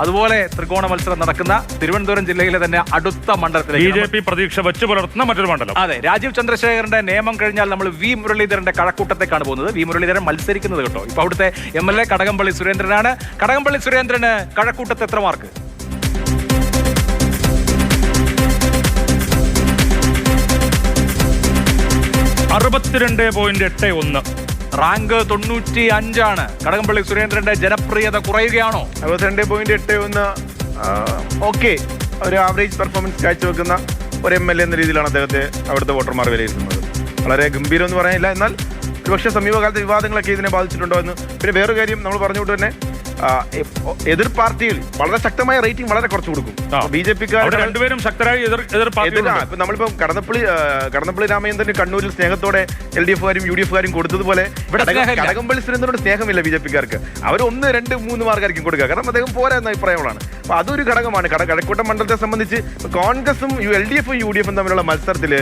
അതുപോലെ ത്രികോണ മത്സരം നടക്കുന്ന തിരുവനന്തപുരം ജില്ലയിലെ തന്നെ അടുത്ത മണ്ഡലത്തിലേക്ക് BJP പ്രതീക്ഷ വെച്ച് പുലർത്തുന്ന മറ്റൊരു മണ്ഡലം. അതെ, രാജീവ് ചന്ദ്രശേഖരന്റെ നിയമം കഴിഞ്ഞാൽ നമ്മൾ വി മുരളീധരന്റെ കഴക്കൂട്ടത്തേക്കാണ് പോകുന്നത്. വി മുരളീധരൻ മത്സരിക്കുന്നത് കേട്ടോ. ഇപ്പൊ അവിടുത്തെ MLA കടകംപള്ളി സുരേന്ദ്രനാണ്. കടകംപള്ളി സുരേന്ദ്രന് കഴക്കൂട്ടത്ത് എത്ര മാർക്ക്? 62.81. റാങ്ക് 95. കടകംപള്ളി സുരേന്ദ്രന്റെ ജനപ്രിയത കുറയുകയാണോ? 62.81. ഓക്കെ, ഒരു ആവറേജ് പെർഫോമൻസ് കാഴ്ചവെക്കുന്ന ഒരു MLA എന്ന രീതിയിലാണ് അദ്ദേഹത്തെ അവിടുത്തെ വോട്ടർമാർ വിലയിരുത്തുന്നത്. വളരെ ഗംഭീരം എന്ന് പറയാനില്ല, എന്നാൽ ഒരുപക്ഷെ സമീപകാലത്തെ വിവാദങ്ങളൊക്കെ ഇതിനെ ബാധിച്ചിട്ടുണ്ടോ എന്ന്. പിന്നെ വേറൊരു കാര്യം നമ്മൾ പറഞ്ഞുകൊണ്ട് തന്നെ എതിർ പാർട്ടിയിൽ വളരെ ശക്തമായ റേറ്റിംഗ് വളരെ കുറച്ച് കൊടുക്കും. BJP-ക്കാർ രണ്ടുപേരും ശക്തരായി ഇപ്പൊ നമ്മളിപ്പോ കടന്നപ്പള്ളി രാമചന്ദ്രന് കണ്ണൂരിൽ സ്നേഹത്തോടെ LDF-കാരും UDF-കാരും കൊടുത്തതുപോലെ കടകംപള്ളി സുരേന്ദ്രനോട് സ്നേഹമില്ല BJP-ക്കാർക്ക്. അവർ 1, 2, 3 മാർക്കായിരിക്കും കൊടുക്കുക, കാരണം അദ്ദേഹം പോരാ എന്ന അഭിപ്രായങ്ങളാണ്. അപ്പൊ അതൊരു ഘടകമാണ്. കഴക്കൂട്ടം മണ്ഡലത്തെ സംബന്ധിച്ച് കോൺഗ്രസും LDF-ഉം UDF-ഉം തമ്മിലുള്ള മത്സരത്തിൽ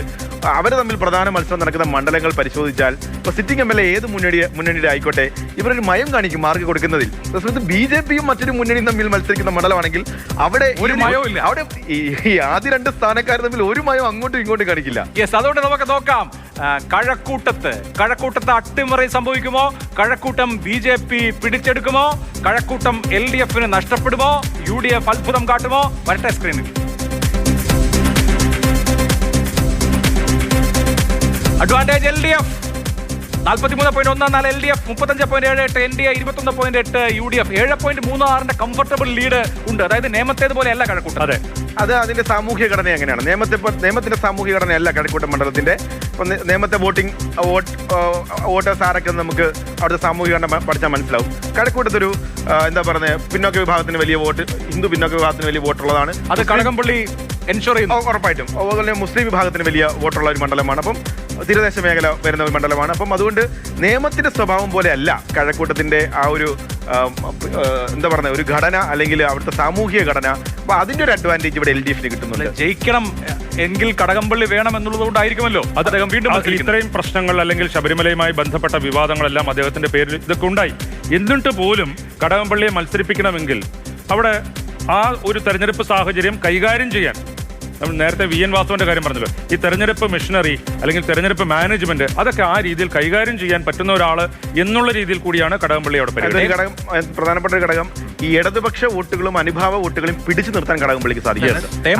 അവർ തമ്മിൽ പ്രധാന മത്സരം നടക്കുന്ന മണ്ഡലങ്ങൾ പരിശോധിച്ചാൽ ഇപ്പൊ സിറ്റിംഗ് MLA ഏത് മുന്നണിയുടെ ആയിക്കോട്ടെ, ഇവരൊരു മയം കാണിക്കും മാർക്ക് കൊടുക്കുന്നതിൽ. BJP-യും മറ്റൊരു മുന്നണിയും തമ്മിൽ മത്സരിക്കുന്ന മണ്ഡലമാണെങ്കിൽ അവിടെ ഒരു മയവും ഇല്ല. അവിടെ ഈ ആദ്യ 2 സ്ഥാനക്കാർ തമ്മിൽ ഒരു മയം അങ്ങോട്ടും ഇങ്ങോട്ടും കാണിക്കില്ല. യെസ്, അതുകൊണ്ട് നമുക്ക് നോക്കാം. കഴക്കൂട്ടത്ത് അട്ടിമറി സംഭവിക്കുമോ? കഴക്കൂട്ടം BJP പിടിച്ചെടുക്കുമോ? കഴക്കൂട്ടം LDF-ന് നഷ്ടപ്പെടുമോ? UDF അത്ഭുതം കാട്ടുമോ? വരട്ടെ സ്ക്രീനിൽ. Advantage LDF 43.14 LDF, 35.78 NDA, 21.8 UDF, 7.36 comfortable lead ഉണ്ട്. അതായത് നിയമത്തേതുപോലെ അല്ല കഴക്കൂട്ടം. അതെ, അത് അതിന്റെ സാമൂഹ്യ ഘടന എങ്ങനെയാണ്? നിയമത്തിന്റെ സാമൂഹ്യ ഘടനയല്ല കഴക്കൂട്ടം മണ്ഡലത്തിന്റെ. നിയമത്തെ വോട്ടേഴ്സ് ആരൊക്കെ നമുക്ക് അവിടുത്തെ സാമൂഹ്യ ഘടന പഠിച്ചാൽ മനസ്സിലാവും. കഴക്കൂട്ടത്തൊരു എന്താ പറയുന്നത്, പിന്നോക്ക വിഭാഗത്തിന് വലിയ വോട്ട്, ഹിന്ദു പിന്നോക്ക വിഭാഗത്തിന് വലിയ വോട്ടുള്ളതാണ്. അത് കടകംപള്ളി എൻഷുർ ചെയ്യുന്നു ഉറപ്പായിട്ടും. അതുപോലെ മുസ്ലിം വിഭാഗത്തിന് വലിയ വോട്ടുള്ള ഒരു മണ്ഡലമാണ്. അപ്പം തീരദേശ മേഖല വരുന്ന ഒരു മണ്ഡലമാണ്. അപ്പം അതുകൊണ്ട് നിയമത്തിന്റെ സ്വഭാവം പോലെ അല്ല കഴക്കൂട്ടത്തിന്റെ ആ ഒരു എന്താ പറയുക ഒരു ഘടന, അല്ലെങ്കിൽ അവിടുത്തെ സാമൂഹിക ഘടന. അപ്പൊ അതിന്റെ ഒരു അഡ്വാൻറ്റേജ് ഇവിടെ LDF-ന് കിട്ടുന്നുണ്ട്. ജയിക്കണം എങ്കിൽ കടകംപള്ളി വേണം എന്നുള്ളതുകൊണ്ടായിരിക്കുമല്ലോ അദ്ദേഹം വീണ്ടും ഇത്രയും പ്രശ്നങ്ങൾ അല്ലെങ്കിൽ ശബരിമലയുമായി ബന്ധപ്പെട്ട വിവാദങ്ങളെല്ലാം അദ്ദേഹത്തിന്റെ പേരിൽ ഇതൊക്കെ ഉണ്ടായി. എന്നിട്ട് പോലും കടകംപള്ളിയെ മത്സരിപ്പിക്കണമെങ്കിൽ അവിടെ ആ ഒരു തെരഞ്ഞെടുപ്പ് സാഹചര്യം കൈകാര്യം ചെയ്യാൻ, നമ്മൾ നേരത്തെ VN വാസുവിന്റെ കാര്യം പറഞ്ഞല്ലോ, ഈ തെരഞ്ഞെടുപ്പ് മിഷനറി അല്ലെങ്കിൽ തെരഞ്ഞെടുപ്പ് മാനേജ്മെന്റ് അതൊക്കെ ആ രീതിയിൽ കൈകാര്യം ചെയ്യാൻ പറ്റുന്ന ഒരാള് എന്നുള്ള രീതിയിൽ കൂടിയാണ് കടകംപള്ളി അവിടെ ഘടകം. പ്രധാനപ്പെട്ട ഒരു ഘടകം ഈ ഇടതുപക്ഷ വോട്ടുകളും അനുഭാവ വോട്ടുകളും പിടിച്ചു നിർത്താൻ കടകംപള്ളിക്ക് സാധിക്കും.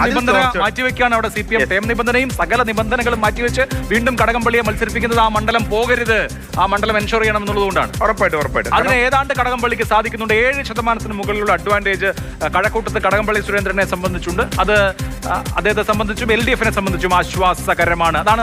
നിബന്ധന മാറ്റിവെക്കാണ് അവിടെ CPM. ടേം നിബന്ധനയും സകല നിബന്ധനകളും മാറ്റിവെച്ച് വീണ്ടും കടകംപള്ളിയെ മത്സരിപ്പിക്കുന്നത് ആ മണ്ഡലം പോകരുത്, ആ മണ്ഡലം എൻഷുർ ചെയ്യണം എന്നുള്ളതുകൊണ്ടാണ്. ഉറപ്പായിട്ടും അതിന് ഏതാണ്ട് കടകംപള്ളിക്ക് സാധിക്കുന്നുണ്ട്. 7% മുകളിലുള്ള അഡ്വാൻറ്റേജ് കഴക്കൂട്ടത്ത് കടകംപള്ളി സുരേന്ദ്രനെ സംബന്ധിച്ചുണ്ട്. അത് അദ്ദേഹത്തെ സംബന്ധിച്ചും LDF-നെ സംബന്ധിച്ചും ആശ്വാസകരമാണ്. അതാണ്